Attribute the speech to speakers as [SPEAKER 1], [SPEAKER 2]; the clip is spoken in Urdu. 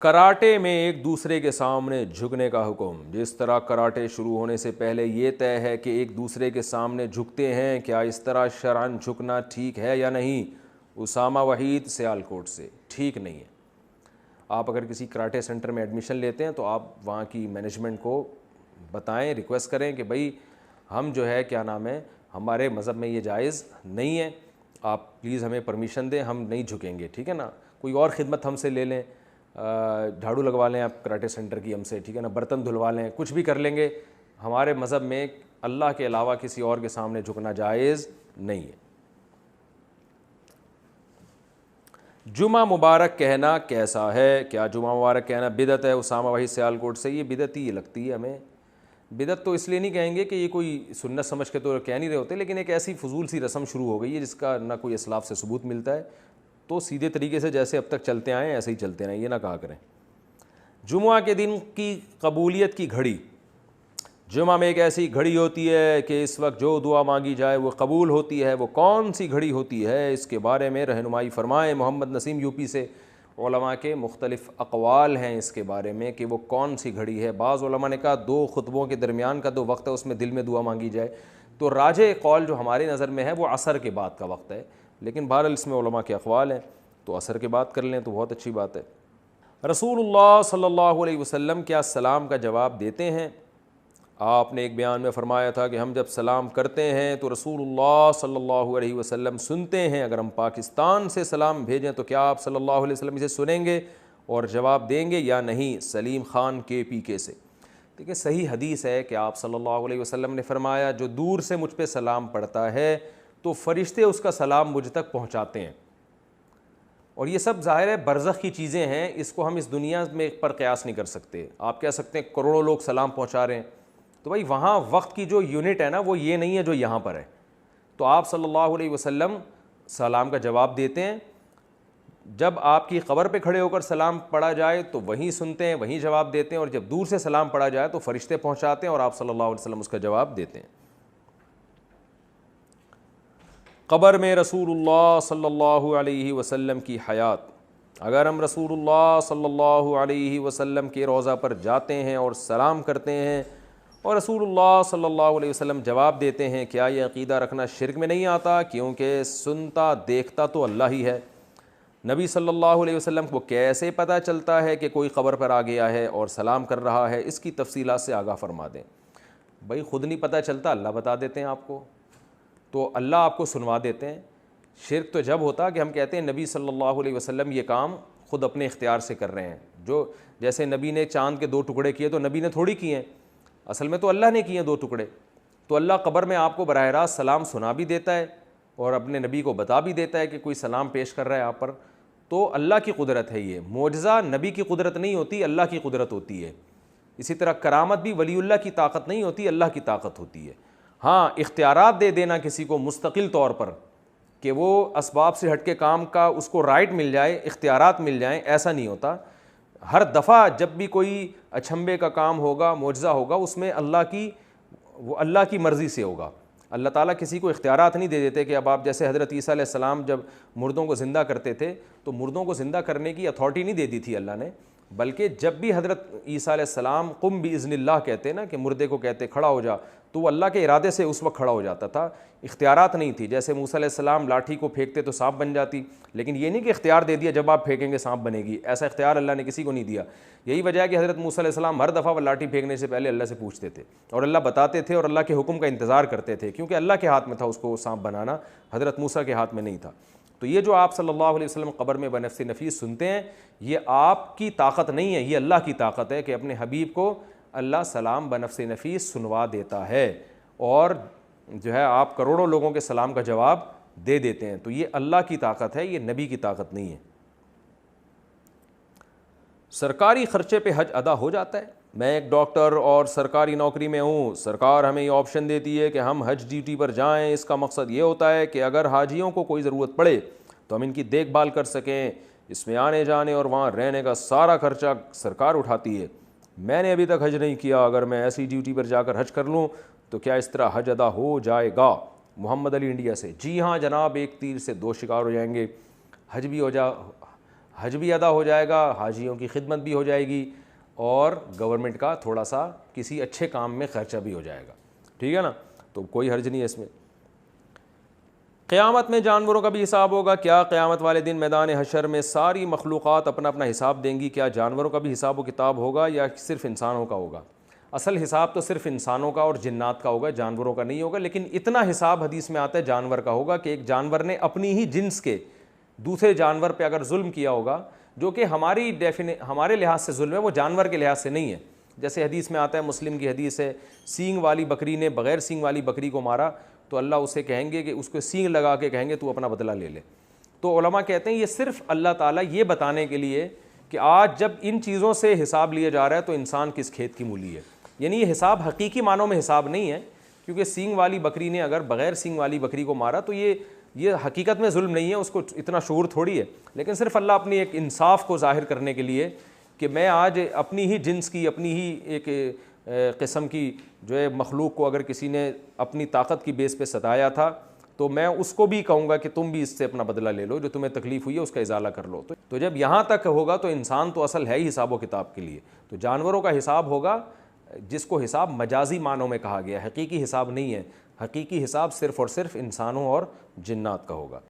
[SPEAKER 1] کراٹے میں ایک دوسرے کے سامنے جھکنے کا حکم۔ جس طرح کراٹے شروع ہونے سے پہلے یہ طے ہے کہ ایک دوسرے کے سامنے جھکتے ہیں، کیا اس طرح شرعاً جھکنا ٹھیک ہے یا نہیں؟ اسامہ وحید سیالکوٹ سے۔ ٹھیک نہیں ہے۔ آپ اگر کسی کراٹے سینٹر میں ایڈمیشن لیتے ہیں تو آپ وہاں کی مینجمنٹ کو بتائیں، ریکویسٹ کریں کہ بھائی ہم جو ہے کیا نام ہے، ہمارے مذہب میں یہ جائز نہیں ہے، آپ پلیز ہمیں پرمیشن دیں، ہم نہیں جھکیں گے، ٹھیک ہے نا۔ کوئی اور خدمت ہم سے لے لیں، جھاڑو لگوا لیں آپ کراٹے سینٹر کی ہم سے، ٹھیک ہے نا، برتن دھلوا لیں، کچھ بھی کر لیں گے، ہمارے مذہب میں اللہ کے علاوہ کسی اور کے سامنے جھکنا جائز نہیں ہے۔ جمعہ مبارک کہنا کیسا ہے؟ کیا جمعہ مبارک کہنا بدعت ہے؟ اسامہ وحید سیالکوٹ سے۔ یہ بدعت ہی لگتی ہے ہمیں۔ بدعت تو اس لیے نہیں کہیں گے کہ یہ کوئی سنت سمجھ کے تو کہہ نہیں رہے ہوتے، لیکن ایک ایسی فضول سی رسم شروع ہو گئی ہے جس کا نہ کوئی اسلاف سے ثبوت ملتا ہے، تو سیدھے طریقے سے جیسے اب تک چلتے آئے ہیں ایسے ہی چلتے رہیں، یہ نہ کہا کریں۔ جمعہ کے دن کی قبولیت کی گھڑی۔ جمعہ میں ایک ایسی گھڑی ہوتی ہے کہ اس وقت جو دعا مانگی جائے وہ قبول ہوتی ہے۔ وہ کون سی گھڑی ہوتی ہے؟ اس کے بارے میں رہنمائی فرمائیں۔ محمد نسیم یوپی سے۔ علماء کے مختلف اقوال ہیں اس کے بارے میں کہ وہ کون سی گھڑی ہے۔ بعض علماء نے کہا 2 خطبوں کے درمیان کا 2 وقت ہے، اس میں دل میں دعا مانگی جائے، تو راجح قول جو ہماری نظر میں ہے وہ عصر کے بعد کا وقت ہے، لیکن بہرحال اس میں علماء کے اقوال ہیں، تو عصر کے بعد کر لیں تو بہت اچھی بات ہے۔ رسول اللہ صلی اللہ علیہ وسلم کیا سلام کا جواب دیتے ہیں؟ آپ نے ایک بیان میں فرمایا تھا کہ ہم جب سلام کرتے ہیں تو رسول اللہ صلی اللہ علیہ وسلم سنتے ہیں۔ اگر ہم پاکستان سے سلام بھیجیں تو کیا آپ صلی اللہ علیہ وسلم اسے سنیں گے اور جواب دیں گے یا نہیں؟ سلیم خان KPK سے۔ دیکھیں صحیح حدیث ہے کہ آپ صلی اللہ علیہ وسلم نے فرمایا جو دور سے مجھ پہ سلام پڑھتا ہے تو فرشتے اس کا سلام مجھ تک پہنچاتے ہیں، اور یہ سب ظاہر ہے برزخ کی چیزیں ہیں، اس کو ہم اس دنیا میں پر قیاس نہیں کر سکتے۔ آپ کہہ سکتے ہیں کروڑوں لوگ سلام پہنچا رہے ہیں، تو بھائی وہاں وقت کی جو یونٹ ہے نا وہ یہ نہیں ہے جو یہاں پر ہے۔ تو آپ صلی اللہ علیہ وسلم سلام کا جواب دیتے ہیں، جب آپ کی قبر پہ کھڑے ہو کر سلام پڑھا جائے تو وہیں سنتے ہیں، وہیں جواب دیتے ہیں، اور جب دور سے سلام پڑھا جائے تو فرشتے پہنچاتے ہیں اور آپ صلی اللہ علیہ وسلم اس کا جواب دیتے ہیں۔ قبر میں رسول اللہ صلی اللہ علیہ وسلم کی حیات۔ اگر ہم رسول اللہ صلی اللہ علیہ وسلم کے روضہ پر جاتے ہیں اور سلام کرتے ہیں اور رسول اللہ صلی اللہ علیہ وسلم جواب دیتے ہیں، کیا یہ عقیدہ رکھنا شرک میں نہیں آتا؟ کیونکہ سنتا دیکھتا تو اللہ ہی ہے۔ نبی صلی اللہ علیہ وسلم کو کیسے پتہ چلتا ہے کہ کوئی قبر پر آ گیا ہے اور سلام کر رہا ہے؟ اس کی تفصیلات سے آگاہ فرما دیں۔ بھائی خود نہیں پتہ چلتا، اللہ بتا دیتے ہیں آپ کو، تو اللہ آپ کو سنوا دیتے ہیں۔ شرک تو جب ہوتا کہ ہم کہتے ہیں نبی صلی اللہ علیہ وسلم یہ کام خود اپنے اختیار سے کر رہے ہیں، جو جیسے نبی نے چاند کے 2 ٹکڑے کیے تو نبی نے تھوڑی کیے ہیں، اصل میں تو اللہ نے کیے 2 ٹکڑے۔ تو اللہ قبر میں آپ کو براہ راست سلام سنا بھی دیتا ہے اور اپنے نبی کو بتا بھی دیتا ہے کہ کوئی سلام پیش کر رہا ہے آپ پر، تو اللہ کی قدرت ہے۔ یہ معجزہ نبی کی قدرت نہیں ہوتی، اللہ کی قدرت ہوتی ہے۔ اسی طرح کرامت بھی ولی اللہ کی طاقت نہیں ہوتی، اللہ کی طاقت ہوتی ہے۔ ہاں اختیارات دے دینا کسی کو مستقل طور پر کہ وہ اسباب سے ہٹ کے کام کا اس کو رائٹ مل جائے، اختیارات مل جائیں، ایسا نہیں ہوتا۔ ہر دفعہ جب بھی کوئی اچھمبے کا کام ہوگا، معجزہ ہوگا، اس میں اللہ کی مرضی سے ہوگا۔ اللہ تعالیٰ کسی کو اختیارات نہیں دے دیتے کہ اب آپ جیسے حضرت عیسیٰ علیہ السلام جب مردوں کو زندہ کرتے تھے تو مردوں کو زندہ کرنے کی اتھارٹی نہیں دے دی تھی اللہ نے، بلکہ جب بھی حضرت عیسیٰ علیہ السلام قم باذن اللہ کہتے نا کہ مردے کو کہتے کھڑا ہو جا، تو وہ اللہ کے ارادے سے اس وقت کھڑا ہو جاتا تھا، اختیارات نہیں تھی۔ جیسے موسیٰ علیہ السلام لاٹھی کو پھینکتے تو سانپ بن جاتی، لیکن یہ نہیں کہ اختیار دے دیا جب آپ پھینکیں گے سانپ بنے گی، ایسا اختیار اللہ نے کسی کو نہیں دیا۔ یہی وجہ ہے کہ حضرت موسیٰ علیہ السلام ہر دفعہ وہ لاٹھی پھینکنے سے پہلے اللہ سے پوچھتے تھے اور اللہ بتاتے تھے اور اللہ کے حکم کا انتظار کرتے تھے، کیونکہ اللہ کے ہاتھ میں تھا اس کو سانپ بنانا، حضرت موسیٰ کے ہاتھ میں نہیں تھا۔ تو یہ جو آپ صلی اللہ علیہ وسلم قبر میں بنفس نفیس سنتے ہیں، یہ آپ کی طاقت نہیں ہے، یہ اللہ کی طاقت ہے کہ اپنے حبیب کو اللہ سلام بنفس نفیس سنوا دیتا ہے، اور جو ہے آپ کروڑوں لوگوں کے سلام کا جواب دے دیتے ہیں۔ تو یہ اللہ کی طاقت ہے، یہ نبی کی طاقت نہیں ہے۔ سرکاری خرچے پہ حج ادا ہو جاتا ہے؟ میں ایک ڈاکٹر اور سرکاری نوکری میں ہوں، سرکار ہمیں یہ آپشن دیتی ہے کہ ہم حج ڈیوٹی پر جائیں۔ اس کا مقصد یہ ہوتا ہے کہ اگر حاجیوں کو کوئی ضرورت پڑے تو ہم ان کی دیکھ بھال کر سکیں۔ اس میں آنے جانے اور وہاں رہنے کا سارا خرچہ سرکار اٹھاتی ہے۔ میں نے ابھی تک حج نہیں کیا، اگر میں ایسی ڈیوٹی پر جا کر حج کر لوں تو کیا اس طرح حج ادا ہو جائے گا؟ محمد علی انڈیا سے۔ جی ہاں جناب، ایک تیر سے 2 شکار ہو جائیں گے، حج بھی ادا ہو جائے گا، حاجیوں کی خدمت بھی ہو جائے گی، اور گورنمنٹ کا تھوڑا سا کسی اچھے کام میں خرچہ بھی ہو جائے گا، ٹھیک ہے نا، تو کوئی حرج نہیں ہے اس میں۔ قیامت میں جانوروں کا بھی حساب ہوگا، کیا قیامت والے دن میدان حشر میں ساری مخلوقات اپنا اپنا حساب دیں گی؟ کیا جانوروں کا بھی حساب و کتاب ہوگا یا صرف انسانوں کا ہوگا؟ اصل حساب تو صرف انسانوں کا اور جنات کا ہوگا، جانوروں کا نہیں ہوگا، لیکن اتنا حساب حدیث میں آتا ہے جانور کا ہوگا کہ ایک جانور نے اپنی ہی جنس کے دوسرے جانور پہ اگر ظلم کیا ہوگا، جو کہ ہمارے لحاظ سے ظلم ہے، وہ جانور کے لحاظ سے نہیں ہے۔ جیسے حدیث میں آتا ہے، مسلم کی حدیث ہے، سینگ والی بکری نے بغیر سینگ والی بکری کو مارا تو اللہ اسے کہیں گے کہ اس کو سینگ لگا کے کہیں گے تو اپنا بدلہ لے لے۔ تو علماء کہتے ہیں یہ صرف اللہ تعالیٰ یہ بتانے کے لیے کہ آج جب ان چیزوں سے حساب لیا جا رہا ہے تو انسان کس کھیت کی مولی ہے، یعنی یہ حساب حقیقی معنوں میں حساب نہیں ہے، کیونکہ سینگ والی بکری نے اگر بغیر سینگ والی بکری کو مارا تو یہ حقیقت میں ظلم نہیں ہے، اس کو اتنا شعور تھوڑی ہے، لیکن صرف اللہ اپنی ایک انصاف کو ظاہر کرنے کے لیے کہ میں آج اپنی ہی جنس کی، اپنی ہی ایک قسم کی جو ہے مخلوق کو اگر کسی نے اپنی طاقت کی بیس پہ ستایا تھا تو میں اس کو بھی کہوں گا کہ تم بھی اس سے اپنا بدلہ لے لو، جو تمہیں تکلیف ہوئی ہے اس کا ازالہ کر لو۔ تو جب یہاں تک ہوگا تو انسان تو اصل ہے ہی حساب و کتاب کے لیے، تو جانوروں کا حساب ہوگا جس کو حساب مجازی معنوں میں کہا گیا، حقیقی حساب نہیں ہے، حقیقی حساب صرف اور صرف انسانوں اور جنات کا ہوگا۔